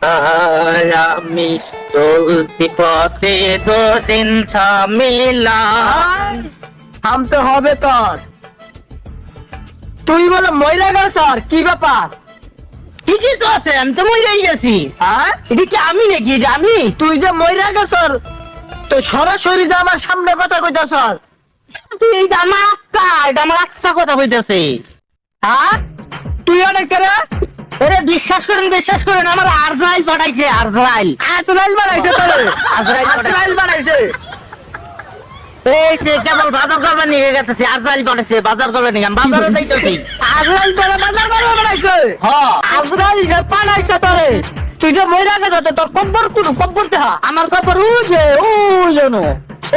আমি চলতি পথে দুদিন থামিলাম। থামতে হবে তোর। তুই বলে মহিলা গেছ, কি ব্যাপার? ঠিকই তো আছে, আমি তো মরেই গেছি। হ্যাঁ, এটা কি আমি নাকি? এটা আমি? তুই যে মহিলা গেছ, তো সরাসরি যে আমার সামনে কথা কইতাছ। তুই এটা আমার আত্মা, এটা আমার আত্মা কথা বলতেছে। হ্যাঁ, তুই অনেক করে আরে বিশ্বাস করেন আমার আজরাইল পাঠাইছে। আজরাইল বানাইছে তোরে। আজরাইল বানাইছে। এই যে কেবল বাজার করবে নিয়ে গেছে, আজরাইল পাঠাইছে বাজার করবে নিয়ে। আমি বাজারে যাইতেছি। আজরাইল তোরে বাজার করে বানাইছে। হ্যাঁ, আজরাইল যে বানাইছে তোরে। তুই যে মহিলা গেছ, তোর কব্বর কব্বর দেহা। আমার খবর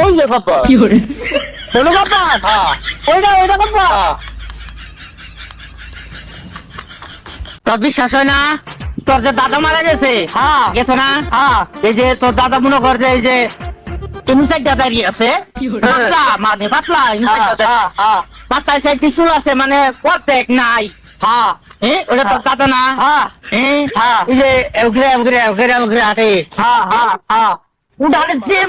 ওই যে খবর কি করে বলো বাবা? ওইটা বাবা। তোর বিশ্বাস হয় না? তোর যে দাদা মারা গেছে, হ্যাঁ গেছে না? হ্যাঁ, এই যে তোর দাদা মনে কর যে এই যে ইনসাইডটা দাঁড়িয়ে আছে, পাতলা মানে পাতলা পাতলায় সাইড চুল আছে, মানে প্রত্যেক নাই। হ্যাঁ ওটা তোর দাদা না? হ্যাঁ হ্যাঁ এই যে উগরে হাঁটে, হ্যাঁ হ্যাঁ, উঠানে যে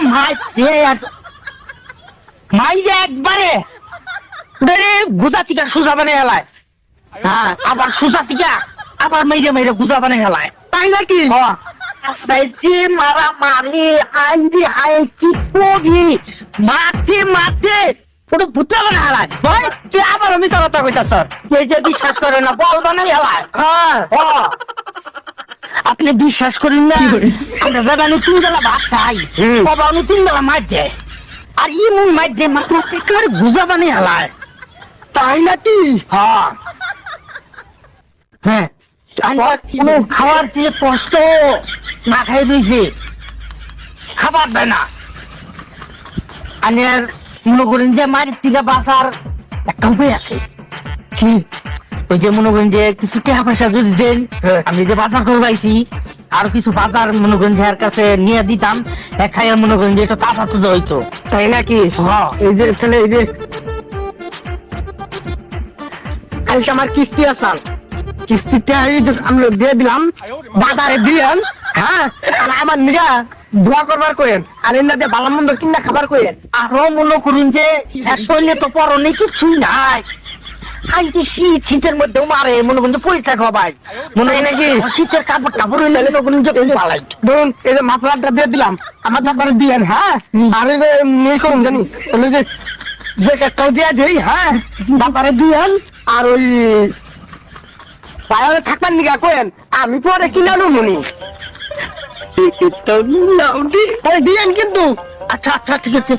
মাই যে একবারে গুজা টিকা সুজা বানে হেলায়। হ্যাঁ, আবার সুজা টিকা আবার মেরে গুজা বানে হেলায়। তাই নাকি? যে মারা মারি আইন্দি হাই কি কবি মাঠে ওটা ভুতরা বানে হেলায়। ভাই তুই আবার আমি কথা কইতাছ। এই যে বিশ্বাস করে না, বল বানাই হেলায়। হ্যাঁ, আপনি বিশ্বাস করেন না? আমরা বেলা তিন বেলা ভাত খাই, বাবা আমি তিন বেলা মাছ দেয়, আর ইমন মাছ দেয় মাত্র একেবারে গুজা বানে হেলায়। তাই নাকি? হ্যাঁ হ্যাঁ, কোনো খাওয়ার যে কষ্ট না খাই দিয়েছে, খাবার দেয় না। আর মনে করেন যে মাটির থেকে বাঁচার একটা উপায় আছে। কি? ওই যে মনে করেন যে কিছু টাকা পয়সা যদি দেন, আমি যে বাজার করে পাইছি, আর কিছু বাজার মনে করেন যে এর কাছে নিয়ে দিতাম, খাইয়া মনে করেন যে এটা তাজা তো হইতো। তাই নাকি? হ্যাঁ, এই যে তাহলে এই যে কালকে আমার কিস্তি আসাল, কিস্তিটা এই যে আমরা দিয়ে দিলাম, বাজারে দিলাম। হ্যাঁ, আর আমার নিগা দোয়া করবার করেন, আর এর মধ্যে ভালো মন্দ কিনা খাবার করেন। আরো মনে করুন যে শরীরে তো পরনে কিছুই নাই, আইতে শীতের মধ্যেও মারে, মনে করেন যে পরীক্ষা খাবাই, মনে হয় নাকি শীতের কাপড় কাপড় হইলে মনে করেন যে পালাই। ধরুন এই যে মাফলারটা দিয়ে দিলাম, আমার ব্যাপারে দিয়েন। হ্যাঁ, আর এই যে ইয়ে করুন জানি, ওই যে জ্যাকেটটাও দিয়ে দিই। হ্যাঁ, ব্যাপারে দিয়েন। আর ওই বাইরে থাকবেন নিগা করেন, আমি পরে কিনা নুমনি দিয়েন কিন্তু। আচ্ছা আচ্ছা, ঠিক আছে।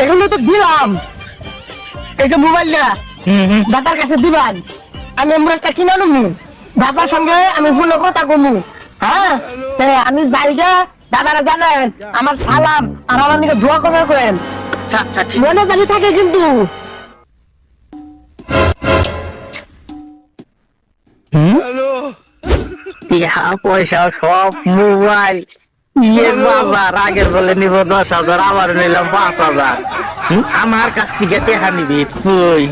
এখানে তো দিলাম, এই যে মোবাইলটা দাদার কাছে দিবান, আমি মোবাইলটা কিনা নুমু, দাদার সঙ্গে আমি ফোনে কথা কমু। হ্যাঁ, আমি যাইগা, দাদারা জানেন আমার সালাম, আর আমার নিকে দোয়া করার করেন। আচ্ছা আচ্ছা, ঠিক মনে জানি থাকে কিন্তু। টাকা পয়সা সব মোবাইল, ইয়ে বাজার আগের বলে নিব 10,000, আবার নিলাম 5,000। আমার কাছ থেকে টাকা নিবি তুই?